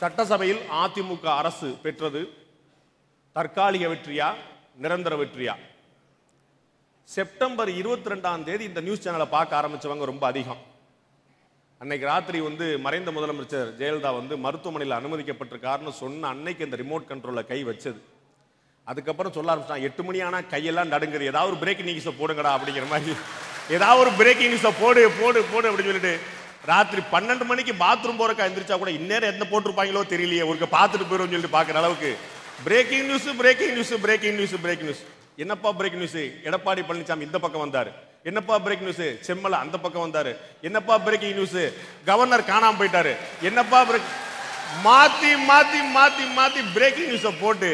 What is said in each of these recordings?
சட்டசபையில் அதிமுக அரசு பெற்றது தற்காலிக வெற்றியா நிரந்தர வெற்றியா? செப்டம்பர் 22ஆம் தேதி இந்த நியூஸ் சேனலை பார்க்க ஆரம்பிச்சவங்க ரொம்ப அதிகம். அன்னைக்கு ராத்திரி மறைந்த முதலமைச்சர் ஜெயலலிதா மருத்துவமனையில் அனுமதிக்கப்பட்டிருக்காருன்னு சொன்ன அன்னைக்கு இந்த ரிமோட் கண்ட்ரோல்ல கை வச்சது. அதுக்கப்புறம் சொல்ல ஆரம்பிச்சான், 8 மணி ஆனா கையெல்லாம் நடுங்குது, ஏதாவது ஒரு பிரேக்கிங் நியூஸை போடுங்கடா அப்படிங்கிற மாதிரி, ஏதாவது ஒரு பிரேக்கிங் நியூஸை போடு போடு போடு அப்படின்னு சொல்லிட்டு ராத்திரி 12 மணிக்கு பாத்ரூம் போறக்கா எந்திரிச்சா கூட இந்நேரம் என்ன போட்டிருப்பாங்களோ தெரியலையே, ஒரு பார்த்துட்டு போயிடும் சொல்லிட்டு பாக்குற அளவுக்கு breaking news breaking news breaking news breaking news. என்னப்பா பிரேக்கிங் நியூஸ்? எடப்பாடி பழனிசாமி இந்த பக்கம் வந்தாரு. என்னப்பா பிரேக்கிங் நியூஸ்? செம்மல அந்த பக்கம் வந்தாரு. என்னப்பா பிரேக்கிங் நியூஸ்? கவர்னர் காணாம போயிட்டாரு. என்னப்பா மாத்தி மாத்தி மாத்தி மாத்தி பிரேக்கிங் நியூஸை போட்டு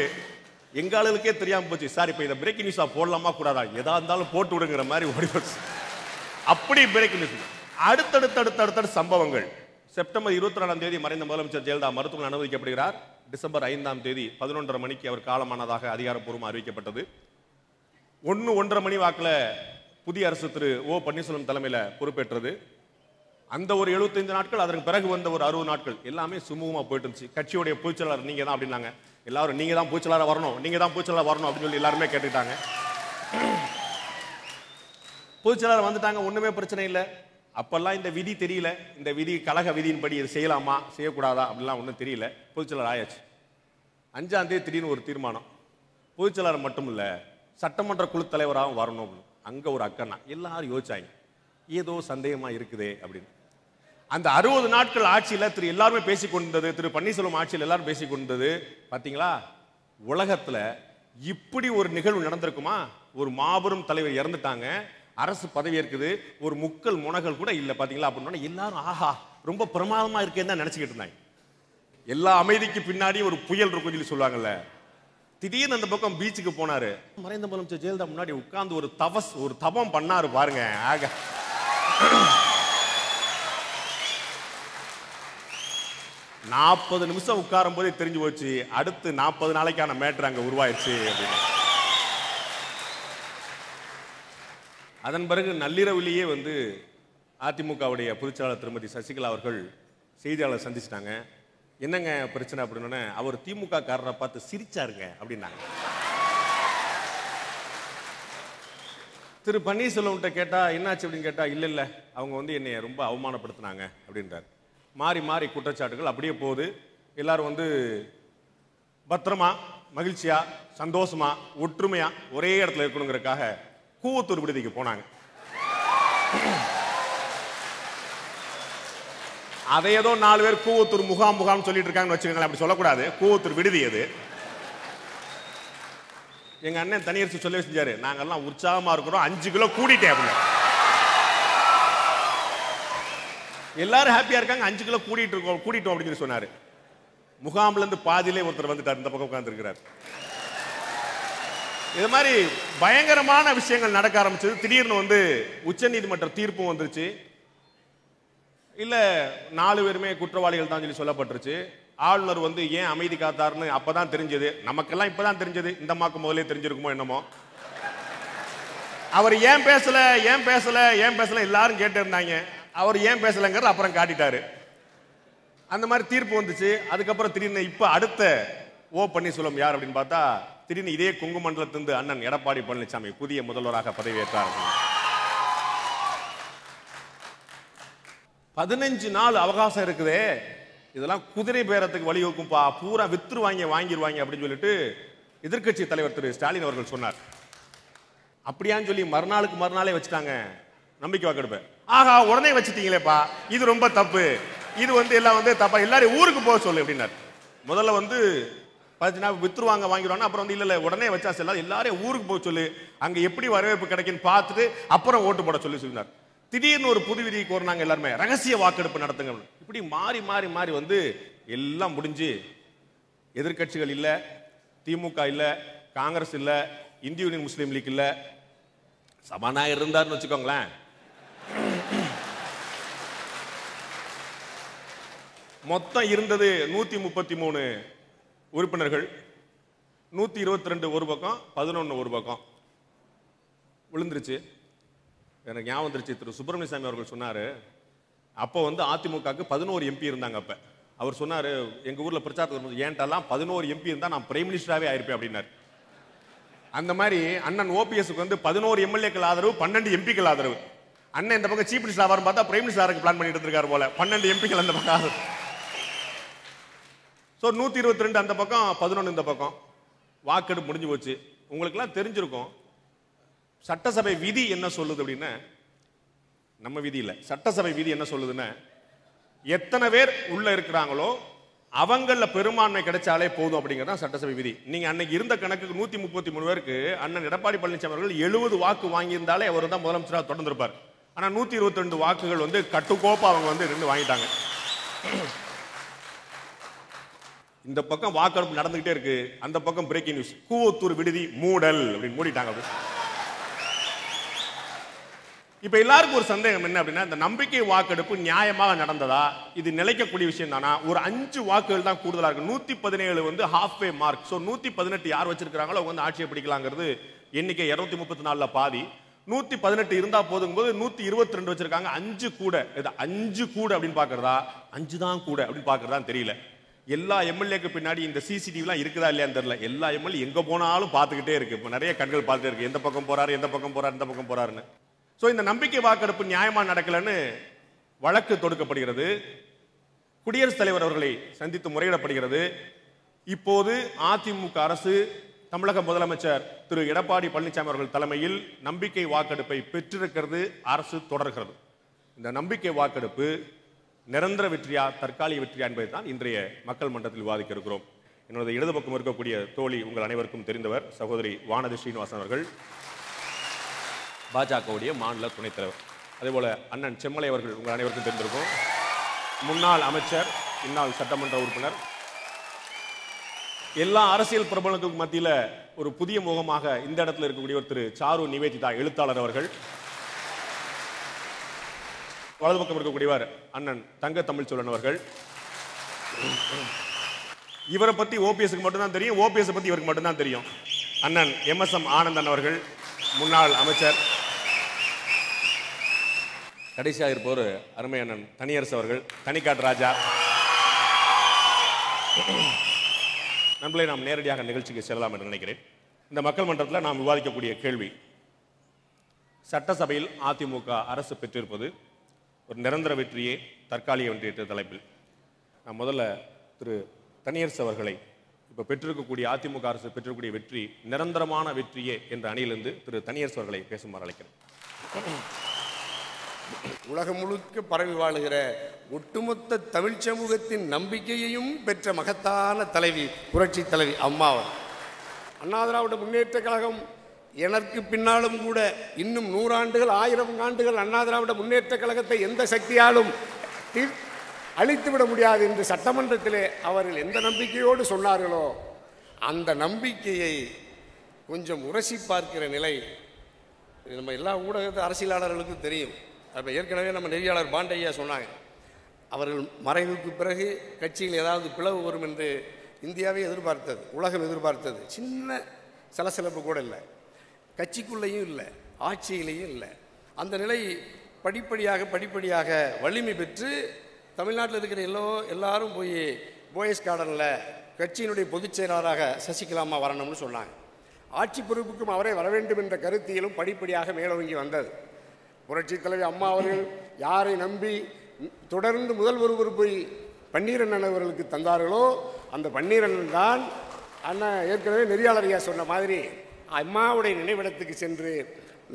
எங்க ஆளுக்கே தெரியாம போச்சு. சார் இப்ப இதை பிரேக்கிங் நியூஸா போடலாமா கூடாதா, எதா இருந்தாலும் போட்டு விடுங்கிற மாதிரி ஓடி போச்சு. அப்படி பிரேக்கிங் நியூஸ். அடுத்தடுத்த சம்பவங்கள். செப்டம்பர் 24ஆம் தேதி மறைந்த முதலமைச்சர் ஜெயலலிதா மருத்துவமனை அனுமதிக்கப்படுகிறார். டிசம்பர் 5ஆம் தேதி 11:30 மணிக்கு அவர் காலமானதாக அதிகாரப்பூர்வமாக அறிவிக்கப்பட்டது. 1-1:30 மணி வாக்கில் புதிய அரசு திரு ஓ பன்னீர்செல்வம் தலைமையில் பொறுப்பேற்றது. அந்த ஒரு 75 நாட்கள், அதற்கு பிறகு வந்த ஒரு 60 நாட்கள் எல்லாமே சுமூகமா போயிட்டு இருந்துச்சு. கட்சியுடைய பொதுச்செயலாளர் நீங்க தான் அப்படின்னாங்க. எல்லாரும் நீங்க தான் பொதுச்செயலாளர் வரணும், நீங்க தான் பொதுச்செயலாளர் வரணும் அப்படின்னு சொல்லி எல்லாருமே கேட்டுட்டாங்க. பொதுச்செயலாளர் வந்துட்டாங்க, ஒண்ணுமே பிரச்சனை இல்லை. அப்பெல்லாம் இந்த விதி தெரியல, இந்த விதி கழக விதியின்படி இது செய்யலாமா செய்யக்கூடாதா அப்படிலாம் ஒன்றும் தெரியல. பொதுச்செயலாளர் ஆயாச்சு. 5ஆம் தேதி திடீர்னு ஒரு தீர்மானம், பொதுச்செயலாளர் மட்டும் இல்ல சட்டமன்ற குழு தலைவராகவும் வரணும். அங்க ஒரு அக்கன்னா எல்லாரும் யோசிச்சாங்க, ஏதோ சந்தேகமா இருக்குதே அப்படின்னு. அந்த 60 நாட்கள் ஆட்சியில் திரு எல்லாருமே பேசிக் கொண்டது, திரு பன்னீர்செல்வம் ஆட்சியில் எல்லாரும் பேசிக் கொண்டது, பாத்தீங்களா உலகத்துல இப்படி ஒரு நிகழ்வு நடந்திருக்குமா? ஒரு மாபெரும் தலைவர் இறந்துட்டாங்க, அரசு பதவி இருக்குது, ஒரு முக்கல் முனகல் கூட இல்ல பாத்தீங்களா அப்படின்னு எல்லாரும் ஆஹா ரொம்ப பிரமாதமா இருக்கேன்னு தான் நினைச்சுக்கிட்டு இருந்தாங்க. எல்லா அமைதிக்கு பின்னாடி ஒரு புயல் இருக்கும் சொல்லி சொல்லுவாங்கல்ல. திடீர்னு அந்த பக்கம் பீச்சுக்கு போனாரு. மறைந்த முதலமைச்சர் ஜெயலலிதா முன்னாடி உட்கார்ந்து ஒரு தவம் பண்ணாரு பாருங்க. ஆக 40 நிமிஷம் உட்காரும் போதே தெரிஞ்சு போச்சு, அடுத்து 40 நாளைக்கான மேட்டர் அங்க உருவாயிருச்சு அப்படின்னு. அதன் பிறகு நள்ளிரவிலேயே அதிமுகவுடைய பொதுச்செயலாளர் திருமதி சசிகலா அவர்கள் செய்தியாளர் சந்திச்சிட்டாங்க. என்னங்க பிரச்சனை அப்படின்னு, அவர் திமுக காரரை பார்த்து சிரிச்சாருங்க அப்படின்னாங்க. திரு பன்னீர்செல்வம் கேட்டா என்னாச்சு அப்படின்னு கேட்டா, இல்ல இல்ல அவங்க என்னை ரொம்ப அவமானப்படுத்தினாங்க அப்படின்றார். மாறி மாறி குற்றச்சாட்டுகள் அப்படியே போகுது. எல்லாரும் பத்திரமா மகிழ்ச்சியா சந்தோஷமா ஒற்றுமையா ஒரே இடத்துல இருக்கணுங்கிறதுக்காக கூவத்தூர் விடுதிக்கு போனாங்க. அதை ஏதோ 4 பேர் கூவத்தூர் முகாம் சொல்லிட்டு இருக்காங்கன்னு வச்சுக்கோங்களேன். அப்படி சொல்லக்கூடாது, கூவத்தூர் விடுதி அது. எங்க அண்ணன் தனியரசு சொல்லவே செஞ்சாரு, நாங்கெல்லாம் உற்சாகமா இருக்கிறோம், 5 கிலோ கூடிட்டேன் அப்படின்னு. எல்லாரும் ஹாப்பியா இருக்காங்க, 5 கிலோ கூட்டிட்டோம் அப்படின்னு சொன்னாரு. முகாம்ல இருந்து பாதியிலே ஒருத்தர் வந்துட்டார், இந்த பக்கம் உட்கார்ந்து இருக்கிறார். இது மாதிரி பயங்கரமான விஷயங்கள் நடக்க ஆரம்பிச்சது. திடீர்னு உச்ச நீதிமன்ற தீர்ப்பும் வந்துருச்சு. இல்ல 4 பேருமே குற்றவாளிகள் தான் சொல்லி சொல்லப்பட்டுருச்சு. ஆளுநர் ஏன் அமைதி காத்தாருன்னு அப்பதான் தெரிஞ்சது. நமக்கெல்லாம் இப்பதான் தெரிஞ்சது, இந்த மாக்கு முதலே தெரிஞ்சிருக்குமோ என்னமோ. அவர் ஏன் பேசல ஏன் பேசல ஏன் பேசல எல்லாரும் கேட்டு இருந்தாங்க. அவர் ஏன் பேசலங்கிறது அப்புறம் காட்டிட்டாரு. அந்த மாதிரி தீர்ப்பு வந்துச்சு. அதுக்கப்புறம் திடீர்னு இப்ப அடுத்த ஓ பன்னீர்செல்வம் யார் அப்படின்னு பார்த்தா, திடீர்னு இதே கொங்கு மண்டலத்திலிருந்து அண்ணன் எடப்பாடி பழனிசாமி புதிய முதல்வராக பதவியேற்றார். 15 நாள் அவகாசம் இருக்குதே, இதெல்லாம் குதிரை பேரத்துக்கு வழிவகுக்கும்பா, பூரா வாங்கிடுவாங்க அப்படின்னு சொல்லிட்டு எதிர்க்கட்சி தலைவர் திரு ஸ்டாலின் அவர்கள் சொன்னார். அப்படியான்னு சொல்லி மறுநாளே வச்சுட்டாங்க நம்பிக்கை வாக்கெடுப்பு. ஆகா உடனே வச்சுட்டீங்களேப்பா, இது ரொம்ப தப்பு, இது எல்லாம் தப்பா, எல்லாரும் ஊருக்கு போக சொல்லு அப்படின்னாரு. முதல்ல 15 நாள் வாங்கிடுவாங்க, அப்புறம் இல்ல உடனே வச்சா செல்லாது, எல்லாரையும் ஊருக்கு போக சொல்லு, அங்க எப்படி வரவேற்பு கிடைக்குன்னு பார்த்துட்டு அப்புறம் ஓட்டு போட சொன்னார். திடீர்னு ஒரு புது விதியை கோரினாங்க எல்லாருமே, ரகசிய வாக்கெடுப்பு நடத்துங்க. இப்படி மாறி மாறி மாறி எல்லாம் முடிஞ்சு எதிர்கட்சிகள் இல்ல, திமுக இல்ல, காங்கிரஸ் இல்ல, இந்திய யூனியன் முஸ்லீம் லீக் இல்ல, சபாநாயகர் இருந்தார்னு வச்சுக்கோங்களேன். மொத்தம் இருந்தது 133 உறுப்பினர்கள். 122 ஒரு பக்கம், 11 ஒரு பக்கம் விழுந்துருச்சு. எனக்கு ஞாபகம் வந்துருச்சு, திரு சுப்பிரமணிய சாமி அவர்கள் சொன்னாரு, அப்போ அதிமுகவுக்கு 11 எம்பி இருந்தாங்க. அப்ப அவர் சொன்னாரு, எங்க ஊர்ல பிரச்சாரத்துக்கு வரும்போது, ஏன்ட்டெல்லாம் 11 எம்பி இருந்தா நான் பிரைம் மினிஸ்டராகவே ஆயிருப்பேன் அப்படின்னாரு. அந்த மாதிரி அண்ணன் ஓபிஎஸ்க்கு வந்து 11 எம்எல்ஏக்கள் ஆதரவு, 12 எம்பிக்கள் ஆதரவு. அண்ணன் இந்த பக்கம் சீஃப் மினிஸ்டர் ஆவார் பார்த்தா பிரைம் மினிஸ்டருக்கு பிளான் பண்ணிட்டு இருக்காரு போல. 12 எம்பிக்கள் அந்த பக்கம் ஆதரவு. ஸோ 122 அந்த பக்கம், 11 இந்த பக்கம். வாக்கெடுப்பு முடிஞ்சு போச்சு. உங்களுக்குலாம் தெரிஞ்சிருக்கும் சட்டசபை விதி என்ன சொல்லுது அப்படின்னா, நம்ம விதி இல்லை, சட்டசபை விதி என்ன சொல்லுதுன்னா, எத்தனை பேர் உள்ள இருக்கிறாங்களோ அவங்கள பெரும்பான்மை கிடைச்சாலே போதும் அப்படிங்கிறது சட்டசபை விதி. நீங்க அன்னைக்கு இருந்த கணக்குக்கு 133 பேருக்கு அண்ணன் எடப்பாடி பழனிசாமி அவர்கள் 70 வாக்கு வாங்கியிருந்தாலே அவர் தான் முதலமைச்சராக தொடர்ந்து இருப்பார். ஆனா 122 வாக்குகள் வந்து கட்டுக்கோப்பா அவங்க வந்து ரெண்டு வாங்கிட்டாங்க. இந்த பக்கம் வாக்கெடுப்பு நடந்துகிட்டே இருக்கு, அந்த பக்கம் பிரேக்கிங் நியூஸ், கூவத்தூர் விடுதி மூடல் அப்படின்னு மூடிட்டாங்க. இப்ப எல்லாருக்கும் ஒரு சந்தேகம் என்ன அப்படின்னா, இந்த நம்பிக்கை வாக்கெடுப்பு நியாயமாக நடந்ததா, இது நிலைக்கக்கூடிய விஷயம் தானா? ஒரு 5 வாக்குகள் தான் கூடுதலா இருக்கு. 117 வந்து ஹாஃப்வே மார்க். சோ 118 யார் வச்சிருக்காங்களோ அவங்க வந்து ஆட்சியை பிடிக்கலாங்கிறது எண்ணிக்கை 234ல பாதி. 118 இருந்தா போதுங்கும்போது 122 வச்சிருக்காங்க. 5 கூட, 5 கூட அப்படின்னு பாக்குறதா, 5 தான் கூட அப்படின்னு பாக்குறதா தெரியல. எல்லா எம்எல்ஏக்கு பின்னாடி இந்த சிசிடிவி எல்லாம் இருக்குதா இல்லையான்னு தெரியல. எல்லா எம்எல்ஏ எங்க போனாலும் பார்த்துக்கிட்டே இருக்கு. இப்ப நிறைய கண்கள் பார்த்துட்டே இருக்கு, எந்த பக்கம் போறாரு, எந்த பக்கம் போறாரு, எந்த பக்கம் போறாருன்னு. சோ இந்த நம்பிக்கை வாக்கெடுப்பு நியாயமா நடக்கலன்னு வழக்கு தொடுக்கப்படுகிறது. குடியரசுத் தலைவர் அவர்களை சந்தித்து முறையிடப்படுகிறது. இப்போது அதிமுக அரசு, தமிழக முதலமைச்சர் திரு எடப்பாடி பழனிசாமி அவர்கள் தலைமையில் நம்பிக்கை வாக்கெடுப்பை பெற்றிருக்கிறது. அரசு தொடர்கிறது. இந்த நம்பிக்கை வாக்கெடுப்பு நிரந்தர வெற்றியா தற்காலிக வெற்றியா என்பதை தான் இன்றைய மக்கள் மன்றத்தில் விவாதிக்க இருக்கிறோம். என்னோட இடது பக்கம் இருக்கக்கூடிய தோழி உங்கள் அனைவருக்கும் தெரிந்தவர் சகோதரி வானதி ஸ்ரீனிவாசன் அவர்கள், பாஜகவுடைய மாநில துணைத் தலைவர். அதே போல அண்ணன் செம்மலை அவர்கள் உங்கள் அனைவருக்கும் தெரிந்திருக்கும், முன்னாள் அமைச்சர், இந்நாள் சட்டமன்ற உறுப்பினர். எல்லா அரசியல் பிரபலத்துக்கு மத்தியில ஒரு புதிய முகமாக இந்த இடத்துல இருக்கக்கூடிய திரு சாரு நிவேதிதா எழுத்தாளர் அவர்கள். வலது பக்கம் இருக்கக்கூடியவர் அண்ணன் தங்க தமிழ்ச்செல்வன் அவர்கள். இவரை பத்தி ஓபிஎஸ்க்கு மட்டும்தான் தெரியும், ஓபிஎஸ் பத்தி இவருக்கு மட்டும்தான் தெரியும். அண்ணன் எம்எஸ்எம் ஆனந்தன் அவர்கள், முன்னாள் அமைச்சர். கடைசியாக இருப்பவர் அருமை அண்ணன் தனியரசு அவர்கள், தனிக்காட்டு ராஜா. நண்பர்களே, நாம் நேரடியாக நிகழ்ச்சிக்கு செல்லலாம் என்று நினைக்கிறேன். இந்த மக்கள் மன்றத்தில் நாம் விவாதிக்கக்கூடிய கேள்வி, சட்டசபையில் அதிமுக அரசு பெற்றிருப்பது ஒரு நிரந்தர வெற்றியே தற்காலிக வெற்றி என்ற தலைப்பில் நான் முதல்ல திரு தனியரசு அவர்களை, இப்ப பெற்றிருக்கக்கூடிய அதிமுக அரசு பெற்றிருக்கக்கூடிய வெற்றி நிரந்தரமான வெற்றியே என்ற அணியிலிருந்து திரு தனியரசு அவர்களை பேசுமாறு அழைக்கிறேன். உலகம் முழுக்க பரவி வாழுகிற ஒட்டுமொத்த தமிழ் சமூகத்தின் நம்பிக்கையையும் பெற்ற மகத்தான தலைவி, புரட்சி தலைவி அம்மா அவர். அண்ணா திராவிட முன்னேற்ற கழகம் எனக்கு பின்னாலும் கூட இன்னும் 100 ஆண்டுகள் 1000 ஆண்டுகள் அண்ணா திராவிட முன்னேற்ற கழகத்தை எந்த சக்தியாலும் அழித்துவிட முடியாது என்று சட்டமன்றத்திலே அவர்கள் எந்த நம்பிக்கையோடு சொன்னார்களோ அந்த நம்பிக்கையை கொஞ்சம் உரசி பார்க்கிற நிலை நம்ம எல்லா ஊடகத்து அரசியலாளர்களுக்கும் தெரியும். அப்போ ஏற்கனவே நம்ம நெறியாளர் பாண்டையா சொன்னாங்க, அவர்கள் மறைவுக்கு பிறகு கட்சியில் ஏதாவது பிளவு வரும் என்று இந்தியாவே எதிர்பார்த்தது, உலகம் எதிர்பார்த்தது. சின்ன சலசலப்பு கூட இல்லை, கட்சிக்குள்ளேயும் இல்லை, ஆட்சியிலையும் இல்லை. அந்த நிலை படிப்படியாக வலிமை பெற்று தமிழ்நாட்டில் இருக்கிற எல்லாரும் போய் போயஸ் கார்டனில் கட்சியினுடைய பொதுச் செயலாளராக சசிகலாமா வரணும்னு சொன்னாங்க. ஆட்சி பொறுப்புக்கும் அவரே வர வேண்டும் என்ற கருத்தியலும் படிப்படியாக மேலோங்கி வந்தது. புரட்சி தலைவி அம்மா அவர்கள் யாரை நம்பி தொடர்ந்து முதல்வர் பொறுப்பை பன்னீரண்ணன் அவர்களுக்கு தந்தார்களோ அந்த பன்னீரண்ணன் தான் அண்ணன் ஏற்கனவே நெறியாளரையா சொன்ன மாதிரி அம்மாவுடைய நினைவிடத்துக்கு சென்று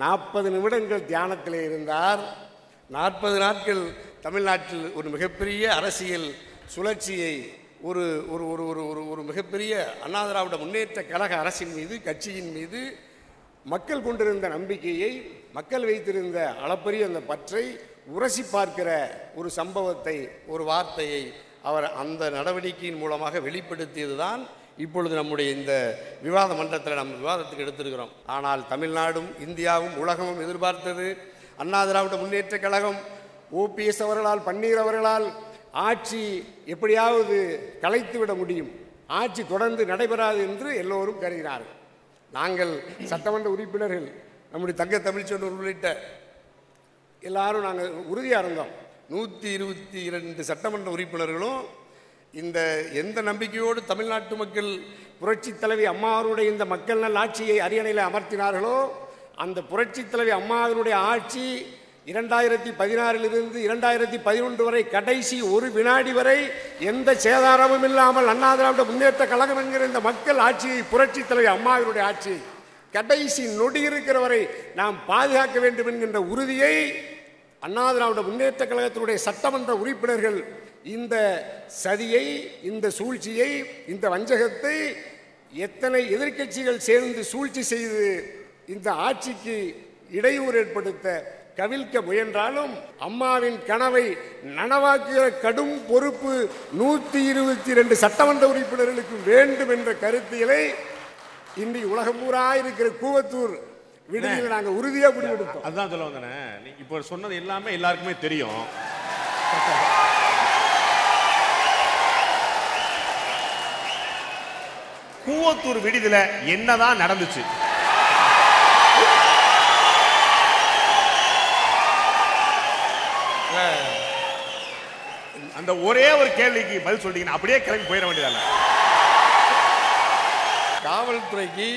40 நிமிடங்கள் தியானத்திலே இருந்தார். 40 நாட்கள் தமிழ்நாட்டில் ஒரு மிகப்பெரிய அரசியல் சுழற்சியை ஒரு ஒரு ஒரு ஒரு ஒரு ஒரு மிகப்பெரிய அண்ணா திராவிட முன்னேற்ற கழக அரசின் மீது, கட்சியின் மீது மக்கள் கொண்டிருந்த நம்பிக்கையை, மக்கள் வைத்திருந்த அளப்பரிய அந்த பற்றை உரசி பார்க்கிற ஒரு சம்பவத்தை, ஒரு வார்த்தையை அவர் அந்த நடவடிக்கையின் மூலமாக வெளிப்படுத்தியது தான் இப்பொழுது நம்முடைய இந்த விவாத மன்றத்தில் நம்ம விவாதத்துக்கு எடுத்திருக்கிறோம். ஆனால் தமிழ்நாடும் இந்தியாவும் உலகமும் எதிர்பார்த்தது அண்ணா திராவிட முன்னேற்ற கழகம் ஓபிஎஸ் அவர்களால், பன்னீர் அவர்களால் ஆட்சி எப்படியாவது கலைத்துவிட முடியும், ஆட்சி தொடர்ந்து நடைபெறாது என்று எல்லோரும் கருதினார்கள். நாங்கள் சட்டமன்ற உறுப்பினர்கள், நம்முடைய தங்க தமிழ்ச்செல்வன் உள்ளிட்ட எல்லாரும் நாங்கள் உறுதியாக இருந்தோம். 122 சட்டமன்ற உறுப்பினர்களும் இந்த எந்த நம்பிக்கையோடு தமிழ்நாட்டு மக்கள் புரட்சி தலைவி அம்மாவருடைய இந்த மக்கள் நல் ஆட்சியை அரியணையில் அமர்த்தினார்களோ அந்த புரட்சி தலைவி அம்மாவினுடைய ஆட்சி 2016 2011 வரை கடைசி ஒரு வினாடி வரை எந்த சேதாரமும் இல்லாமல் அண்ணா திராவிட முன்னேற்ற கழகம் என்கிற இந்த மக்கள் ஆட்சியை புரட்சி தலைவி அம்மாவினுடைய ஆட்சி கடைசி நொடி இருக்கிற வரை நாம் பாதுகாக்க வேண்டும் என்கின்ற உறுதியை அண்ணா திராவிட முன்னேற்ற கழகத்தினுடைய சட்டமன்ற உறுப்பினர்கள் இந்த சதியை, இந்த சூழ்ச்சியை, இந்த வஞ்சகத்தை எத்தனை எதிர்க்கட்சிகள் சேர்ந்து சூழ்ச்சி செய்து இந்த ஆட்சிக்கு இடையூறு ஏற்படுத்த கவிழ்க்க முயன்றாலும் அம்மாவின் கனவை நனவாக்குகிற கடும் பொறுப்பு 122 சட்டமன்ற உறுப்பினர்களுக்கு வேண்டும் என்ற கருத்தியலை இன்று உலகம் பூரா இருக்கிற கூவத்தூர் விடுதியில் நாங்கள் உறுதியாக முடிவெடுத்தோம். அதுதான் சொல்ல வந்தேனே, இப்போ சொன்னது எல்லாமே எல்லாருக்குமே தெரியும். கூவத்தூர் விடுதியில என்னதான் நடந்துச்சு? அந்த ஒரே ஒரு கேள்விக்கு பதில் சொல்லிட்டீங்கன்னா அப்படியே கிளம்பி போயிட வேண்டியதால. காவல்துறைக்கு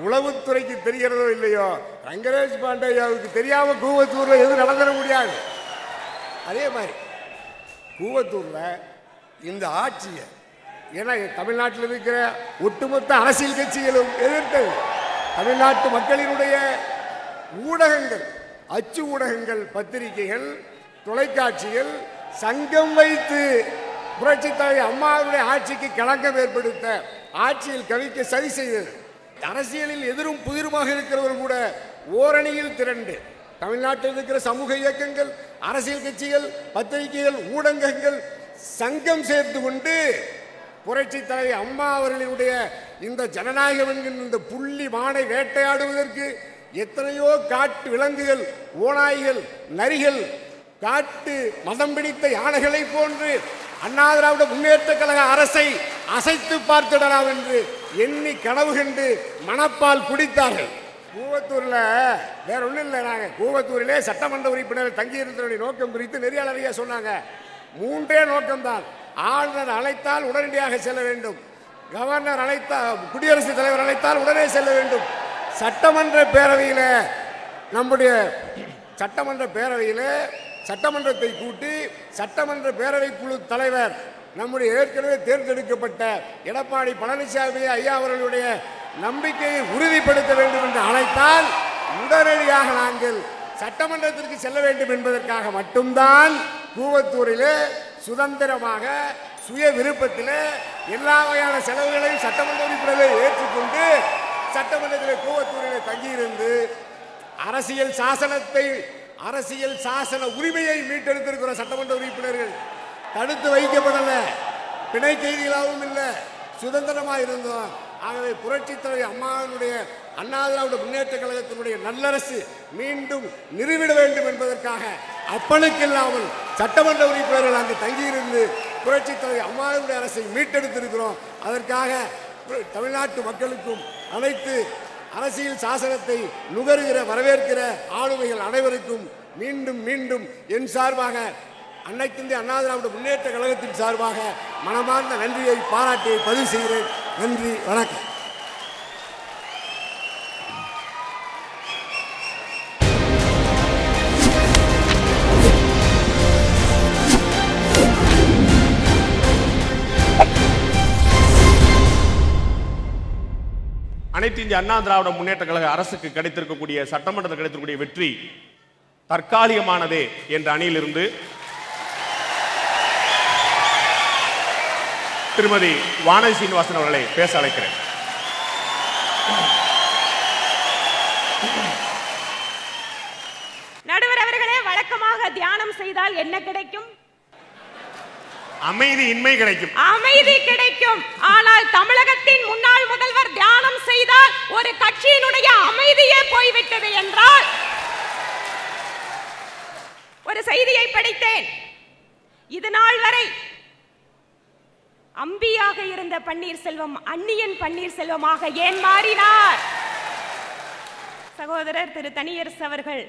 உளவுத்துறைக்கு தெரிகிறதோ இல்லையோ, ரங்கராஜ் பாண்டையாவுக்கு தெரியாம கூவத்தூர்ல எது நடந்துட முடியாது. அதே மாதிரி கூவத்தூர்ல இந்த ஆட்சியை ஏன்னா தமிழ்நாட்டில் இருக்கிற ஒட்டுமொத்த அரசியல் கட்சிகளும் எதிர்த்தது. தமிழ்நாட்டு மக்களினுடைய ஊடகங்கள், அச்சு ஊடகங்கள், பத்திரிகைகள், தொலைக்காட்சிகள் சங்கம் வைத்து புரட்சி தலைவி அம்மாவுடைய ஆட்சிக்கு களங்கம் ஏற்படுத்த, ஆட்சியில் கவிக்க சதி செய்தது. அரசியலில் எதிரும் புதிருமாக இருக்கிறவர்கள் கூட ஓரணியில் திரண்டு தமிழ்நாட்டில் இருக்கிற சமூக இயக்கங்கள், அரசியல் கட்சிகள், பத்திரிகைகள், ஊடகங்கள் சங்கம் சேர்த்து கொண்டு புரட்சி தலைவி அம்மா அவர்களுடைய இந்த ஜனநாயகம் என்கின்ற இந்த புள்ளி மானை வேட்டையாடுவதற்கு எத்தனையோ காட்டு விலங்குகள், ஓநாய்கள், நரிகள், காட்டு மதம் பிடித்த யானைகளை போன்று அண்ணா திராவிட முன்னேற்ற கழக அரசை அசைத்து பார்த்திடலாம் என்று எண்ணி கனவு கண்டு மணப்பால் குடித்தார்கள். கூவத்தூர்ல வேற ஒன்றும் இல்லை, நாங்கள் கூவத்தூரிலே சட்டமன்ற உறுப்பினர் தங்கியிருந்தவருடைய நோக்கம் குறித்து நெறியாளரையா சொன்னாங்க. 3 நோக்கம்தான். ஆளுநர் அழைத்தால் உடனடியாக செல்ல வேண்டும், கவர்னர் அழைத்தால், குடியரசுத் தலைவர் அழைத்தால் உடனே செல்ல வேண்டும். சட்டமன்ற பேரவையில் நம்முடைய சட்டமன்ற பேரவையில் சட்டமன்றத்தை கூட்டி சட்டமன்ற பேரவை குழு தலைவர் நம்முடைய ஏற்கனவே தேர்ந்தெடுக்கப்பட்ட எடப்பாடி பழனிசாமி ஐயா அவர்களுடைய நம்பிக்கையை உறுதிப்படுத்த வேண்டும் என்று அழைத்தால் உடனடியாக நாங்கள் சட்டமன்றத்திற்கு செல்ல வேண்டும் என்பதற்காக மட்டும்தான் கூவத்தூரிலே சுதந்திரமாக சுய விருப்பத்தில் எல்லா வகையான செலவுகளையும் சட்டமன்ற உறுப்பினர்களை ஏற்றுக்கொண்டு சட்டமன்றத்தில் கூவத்தூரிலே தங்கியிருந்து அரசியல் சாசன உரிமையை மீட்டெடுத்திருக்கிற சட்டமன்ற உறுப்பினர்கள் தடுத்து வைக்கப்படல, பிணை கைதிகளாகவும் இல்லை, சுதந்திரமாக இருந்தோம். ஆகவே புரட்சி தலைவி அம்மாவினுடைய அண்ணா திராவிட முன்னேற்ற கழகத்தினுடைய நல்லரசு மீண்டும் நிறுவிட வேண்டும் என்பதற்காக அப்பனுக்கில்லாமல் சட்டமன்ற உறுப்பினர்கள் அங்கு தங்கியிருந்து புரட்சி தலைவி அம்மாவினுடைய அரசை மீட்டெடுத்திருக்கிறோம். அதற்காக தமிழ்நாட்டு மக்களுக்கும் அனைத்து அரசியல் சாசனத்தை நுகருகிற வரவேற்கிற ஆளுமைகள் அனைவருக்கும் மீண்டும் மீண்டும் என் சார்பாக அன்னைக்கிந்திய அண்ணா திராவிட முன்னேற்ற கழகத்தின் சார்பாக மனமார்ந்த நன்றியை பாராட்டியை பதிவு செய்கிறேன். நன்றி, வணக்கம். அனைத்து இந்திய அண்ணா திராவிட முன்னேற்ற கழக அரசுக்கு கிடைத்திருக்கக்கூடிய சட்டமன்றத்தில் கிடைத்திருக்கக்கூடிய வெற்றி தற்காலிகமானதே என்ற அணியிலிருந்து திருமதி வானதி சீனிவாசன் அவர்களை பேச அழைக்கிறேன். நடுவர் அவர்களே, வழக்கமாக தியானம் செய்தால் என்ன கிடைக்கும்? அமைதி இன்மை கிடைக்கும். அமைதி கிடைக்கும். ஆனால் தமிழகத்தின் முன்னாள் முதல்வர் தியானம் செய்தால் ஒரு கட்சியினுடைய அமைதியே போய்விட்டது என்றால், ஒரு செய்தியை படித்தேன். இது நாள் வரை அம்பியாக இருந்த பன்னீர்செல்வம் அந்நியன் பன்னீர்செல்வமாக ஏன் மாறினார்? சகோதரர் திரு தனியரசு அவர்கள்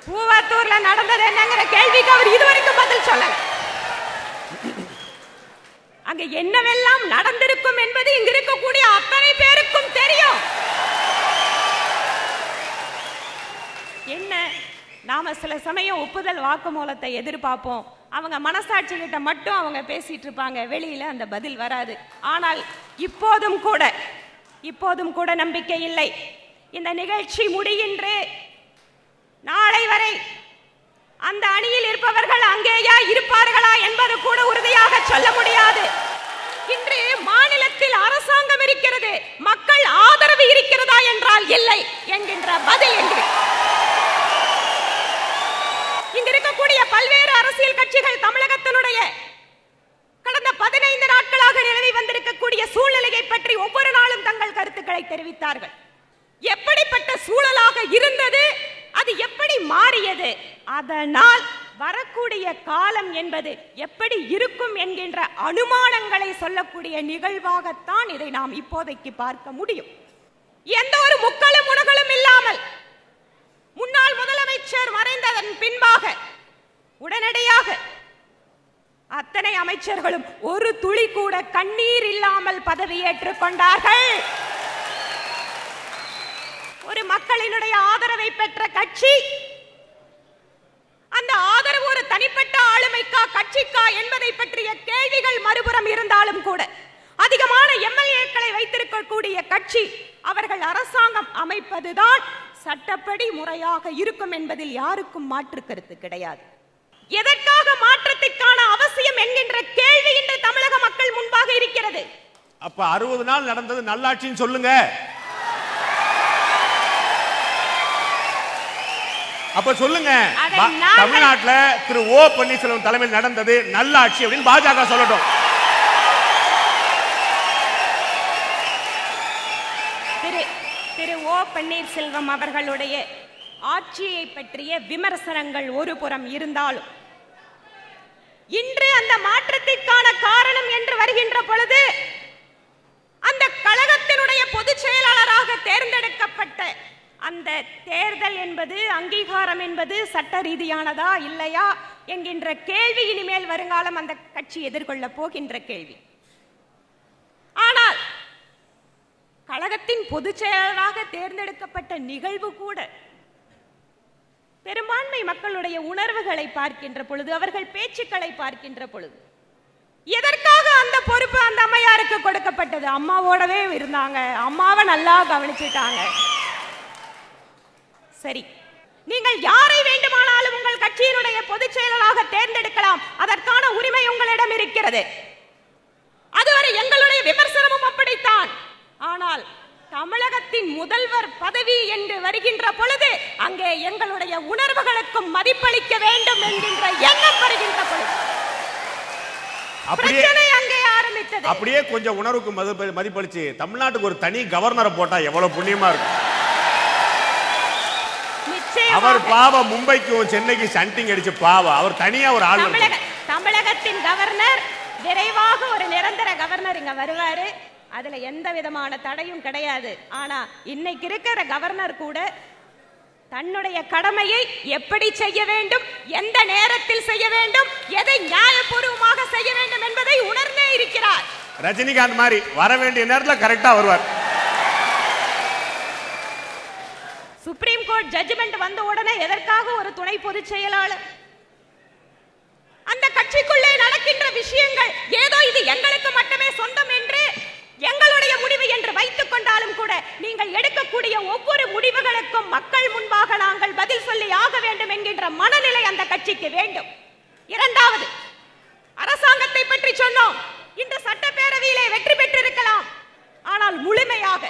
கூவத்தூர்ல நடந்தது என்னங்கிற கேள்விக்கு அவர் இதுவரைக்கும் பதில் சொல்லல. அங்க என்னவெல்லாம் நடந்திருக்கும் என்பது இங்க இருக்கக்கூடிய அத்தனை பேருக்கும் தெரியும். என்ன நாம சில சமயம் ஒப்புதல் வாக்குமூலத்தை எதிர்பார்ப்போம். அவங்க மனசாட்சி கிட்ட மட்டும் அவங்க பேசிட்டு இருப்பாங்க, வெளியில அந்த பதில் வராது. ஆனால் இப்போதும் கூட நம்பிக்கை இல்லை. இந்த நிகழ்ச்சி முடிகின்ற நாளை வரை அந்த அணியில் இருப்பவர்கள் அங்கேயா இருப்பார்களா என்பது கூட உறுதியாக சொல்ல முடியாது. இன்று மாநிலத்தில் அரசாங்கம் இருக்கிறது, மக்கள் ஆதரவு இருக்கிறதா என்றால் இல்லை என்கின்ற பதில் என்று இங்க இருக்கக்கூடிய பல்வேறு அரசியல் கட்சிகள் தமிழகத்தினுடைய கடந்த 15 நாட்களாக நிலவி வந்திருக்கக்கூடிய சூழ்நிலையை பற்றி ஒவ்வொரு நாளும் தங்கள் கருத்துக்களை தெரிவித்தார்கள். எப்படிப்பட்ட சூழலாக இருந்தது, அது எப்படி மாறியது, அதனால் வரக்கூடிய காலம் என்பது எப்படி இருக்கும் என்கின்ற அனுமானங்களை சொல்லக்கூடிய நிகழ்வாகத்தான் இதை நாம் இப்போதைக்கு பார்க்க முடியும். எந்த ஒரு முக்களும் முனகளும் இல்லாமல் முன்னாள் முதலமைச்சர் மறைந்ததன் பின்பாக உடனடியாக அத்தனை அமைச்சர்களும் ஒரு துளி கூட கண்ணீர் இல்லாமல் பதவியேற்றுக் கொண்டார்கள். ஒரு மக்களினுடைய ஆதரவை பெற்ற கட்சி, அந்த ஆதரவு ஒரு தனிப்பட்ட ஆளுமைக்கா கட்சிக்கா என்பதை பற்றிய கேள்விகள் மறுபுறம் இருந்தாலும் கூட அதிகமான எம்எல்ஏக்களை வைத்திருக்கக்கூடிய கட்சி, அவர்கள் அரசாங்கம் அமைப்பதுதான் சட்டப்படி முறையாக இருக்கும் என்பதில் யாருக்கும் மாற்று கருத்து கிடையாது. எதற்காக மாற்றத்திற்கான அவசியம் என்கின்ற கேள்வி இன்று தமிழக மக்கள் முன்பாக இருக்கிறது. அப்ப 60 நாள் நடந்தது நல்லாட்சின்னு சொல்லுங்க. அப்ப சொல்லுங்க, தமிழ்நாட்டுல திரு ஓ பன்னீர்செல்வம் தலைமையில் நடந்தது நல்லாட்சி அப்படின்னு பாஜக சொல்லட்டும். திரு ஓ பன்னீர்செல்வம் அவர்களுடைய ஆட்சியை பற்றிய விமர்சனங்கள் ஒரு புறம் இருந்தாலும் இன்று அந்த மாற்றத்திற்கான காரணம் என்று வருகின்ற பொழுது அந்த கழகத்தினுடைய பொதுச் செயலாளராக தேர்ந்தெடுக்கப்பட்ட அந்த தேர்தல் என்பது, அங்கீகாரம் என்பது சட்ட ரீதியானதா இல்லையா என்கின்ற கேள்வி இனிமேல் வருங்காலம் அந்த கட்சி எதிர்கொள்ள போகின்ற கேள்வி. ஆனால் கழகத்தின் பொதுச் செயலாளராக தேர்ந்தெடுக்கப்பட்ட நிகழ்வு கூட பெரும்பான்மை மக்களுடைய உணர்வுகளை பார்க்கின்ற பொழுது, அவர்கள் பேச்சுக்களை பார்க்கின்ற பொழுது, எதற்காக அந்த பொறுப்பு அந்த அம்மையாருக்கு கொடுக்கப்பட்டது? அம்மாவோடவே இருந்தாங்க, அம்மாவை நல்லா கவனிச்சுட்டாங்க. சரி, நீங்கள் யாரை வேண்டுமானாலும் உங்கள் கட்சியினுடைய பொதுச் செயலாளராக தேர்ந்தெடுக்கலாம், அதற்கான உரிமை உங்களிடம் இருக்கிறது. அதுவரை எங்களுடைய விமர்சனமும் அப்படித்தான். ஆனால் தமிழகத்தின் முதல்வர் பதவி என்று வருகின்ற பொழுது அங்கே எங்களுடைய உணர்வுகளுக்கும் மதிப்பளிக்க வேண்டும் என்கின்ற எண்ணம் வருகின்ற பொழுது பிரச்சனை அங்கே ஆரம்பித்தது. அப்படியே கொஞ்சம் உணர்வுக்கு மதிப்பளிச்சு தமிழ்நாட்டுக்கு ஒரு தனி கவர்னரை போட்டா எவ்வளவு புண்ணியமா இருக்கும். அவர் பாவம் மும்பைக்கும் சென்னைக்கு சண்டிங் அடிச்சு பாவம், அவர் தனியா ஒரு ஆள். தமிழகத்தின் கவர்னர் விரைவாக ஒரு நிரந்தர கவர்னர் இங்க வருவாரு, அதுல எந்த விதமான தடையும் கிடையாது. ஆனா இன்னைக்கு இருக்கிற கவர்னர் கூட தன்னுடைய கடமையை எப்படி செய்ய வேண்டும், எந்த நேரத்தில் செய்ய வேண்டும், எதை நியாயபூர்வமாக செய்ய வேண்டும் என்பதை உணர்ந்தே இருக்கிறார். ரஜினிகாந்த் மாதிரி வர வேண்டிய நேரத்தில் கரெக்டா வருவார். சுப்ரீம் கோர்ட் ஜட்ஜ்மெண்ட் வந்த உடனே எதற்காக ஒரு துணை பொதுச் செயலாளர்? அந்த கட்சிக்குள்ளே நடக்கின்ற விஷயங்கள் ஏதோ இது எங்களுக்கு மட்டுமே சொந்தம் என்று எங்களுடைய முடிவு என்று வைத்துக் கொண்டாலும் கூட நீங்கள் எடுக்கக்கூடிய ஒவ்வொரு முடிவுகளுக்கும் மக்கள் முன்பாக நாங்கள் பதில் சொல்லி ஆக வேண்டும் என்கின்ற மனநிலை அந்த கட்சிக்கு வேண்டும். இரண்டாவது, அரசாங்கத்தை பற்றி சொன்னோம். இந்த சட்டப்பேரவையிலே வெற்றி பெற்றிருக்கலாம், ஆனால் முழுமையாக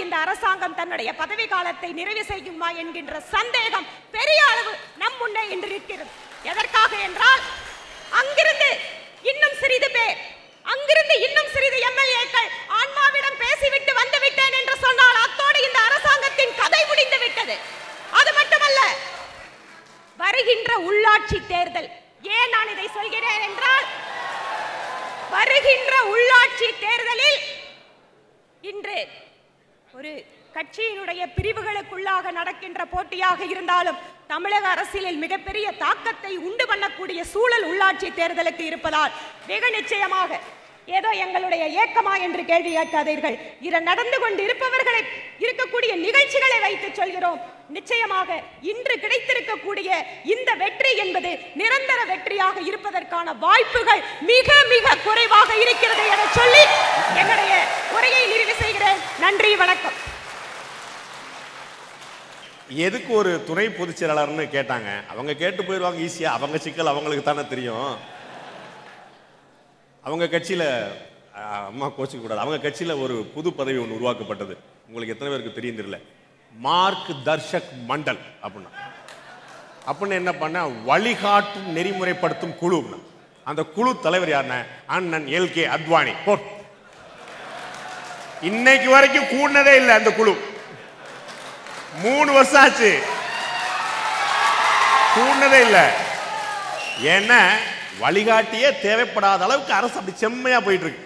இந்த அரசாங்கம் தன்னுடைய பதவி காலத்தை நிறைவு செய்யுமா என்கின்ற சந்தேகம் பெரிய அளவு நம் முன்னே இன்று இருக்கிறது. எதற்காக என்றால் அங்கிருந்து இன்னும் சிறிது பேர், அங்கிருந்து இன்னும் சிறிது எம்எல்ஏக்கள் ஆன்மாவிடம் பேசிவிட்டு வந்து விட்டேன் என்று சொன்னால் அத்தோடு இந்த அரசாங்கத்தின் கதை முடிந்து விட்டது. அது மட்டுமல்ல, வருகின்ற உள்ளாட்சி தேர்தல், ஏன் நான் இதை சொல்கிறேன் என்றால் வருகின்ற உள்ளாட்சி தேர்தலில் இன்று ஒரு கட்சியினுடைய பிரிவுகளுக்குள்ளாக நடக்கின்ற போட்டியாக இருந்தாலும் தமிழக அரசியலில் மிகப்பெரிய தாக்கத்தை உண்டு பண்ணக்கூடிய சூழல் உள்ளாட்சி தேர்தலுக்கு இருப்பதால் மிக நிச்சயமாக ஏதோ எங்களுடைய ஏக்கமா என்று கேள்வி கேட்காதீர்கள். இதை நடந்து கொண்டு இருப்பவர்களை இருக்கக்கூடிய நிகழ்ச்சிகளை வைத்து சொல்கிறோம். நிச்சயமாக இன்று கிடைத்திருக்கக்கூடிய இந்த வெற்றி என்பது நிரந்தர வெற்றியாக இருப்பதற்கான வாய்ப்புகள் மிக மிக குறைவாக இருக்கிறது என சொல்லி என்னுடைய உரையை நிறைவு செய்கிறேன். நன்றி, வணக்கம். எதுக்கு ஒரு துணை பொதுச் செயலாளர்னு கேட்டாங்க. அவங்க கேட்டு போயிடுவாங்க ஈஸியா. அவங்க சிக்கல் அவங்களுக்கு தானே தெரியும். அவங்க கட்சியில் அம்மா கோச்சிக்க கூடாது. அவங்க கட்சியில் ஒரு புது பதவி ஒன்று உருவாக்கப்பட்டது. உங்களுக்கு எத்தனை பேருக்கு தெரியும் தெரியல. மார்க் தர்ஷக் மண்டல் அப்படின்னு என்ன பண்ண, வழிகாட்டும் நெறிமுறைப்படுத்தும் குழு. அந்த குழு தலைவர் யாருன்னா அண்ணன் எல்கே அத்வானி. இன்னைக்கு வரைக்கும் கூடனதே இல்லை அந்த குழு. 3 வருஷம் ஆச்சு, கூடனதே இல்லை. ஏன்னா வழிகாட்டியே தேவைப்படாத அளவுக்கு அரசு அப்படி செம்மையா போயிட்டு இருக்கு.